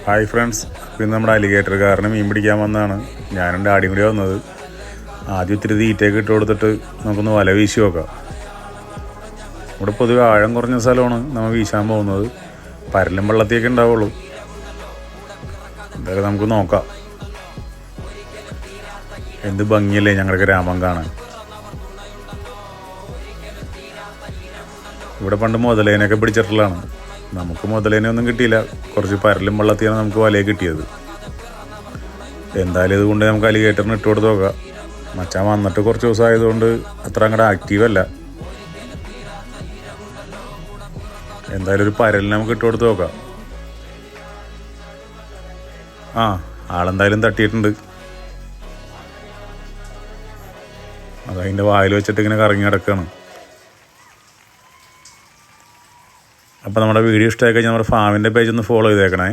Hi friends, ഇന്ന് നമ്മുടെ അലിഗേറ്റർകാരന് മീൻ പിടിക്കാൻ വന്നതാണ്. ഞാനും ഡാഡിയും കൂടി വന്നത്. ആദ്യം ഇത്തിരി തീറ്റയൊക്കെ ഇട്ട് കൊടുത്തിട്ട് നമുക്കൊന്ന് വല വീശി നോക്കാം. ഇവിടെ പൊതുവെ ആഴം കുറഞ്ഞ സ്ഥലമാണ് നമ്മൾ വീശാൻ പോകുന്നത്. പരലും വെള്ളത്തിയൊക്കെ ഉണ്ടാവുള്ളൂ. എന്തായാലും നമുക്ക് നോക്കാം. എന്ത് ഭംഗിയല്ലേ ഞങ്ങളുടെ ഗ്രാമം കാണാൻ. ഇവിടെ പണ്ട് മുതലേനൊക്കെ പിടിച്ചിട്ടുള്ളതാണ്. നമുക്ക് മുതലേനെ ഒന്നും കിട്ടിയില്ല. കുറച്ച് പരലും വെള്ളത്തിയാണ് നമുക്ക് വലയെ കിട്ടിയത്. എന്തായാലും ഇതുകൊണ്ട് നമുക്ക് അലിഗേറ്ററിന് ഇട്ട് കൊടുത്ത് നോക്കാം. മച്ചാൻ വന്നിട്ട് കുറച്ച് ദിവസം ആയതുകൊണ്ട് അത്ര അങ്ങോട്ട് ആക്റ്റീവല്ല. എന്തായാലും ഒരു പരലിന് നമുക്ക് ഇട്ട് കൊടുത്ത് നോക്കാം. ആളെന്തായാലും തട്ടിയിട്ടുണ്ട്. അതതിൻ്റെ വായിൽ വെച്ചിട്ട് ഇങ്ങനെ കറങ്ങി കിടക്കുകയാണ്. അപ്പോൾ നമ്മുടെ വീഡിയോ ഇഷ്ടമായി കഴിഞ്ഞാൽ നമ്മുടെ ഫാമിൻ്റെ പേജ് ഒന്ന് ഫോളോ ചെയ്തേക്കണേ.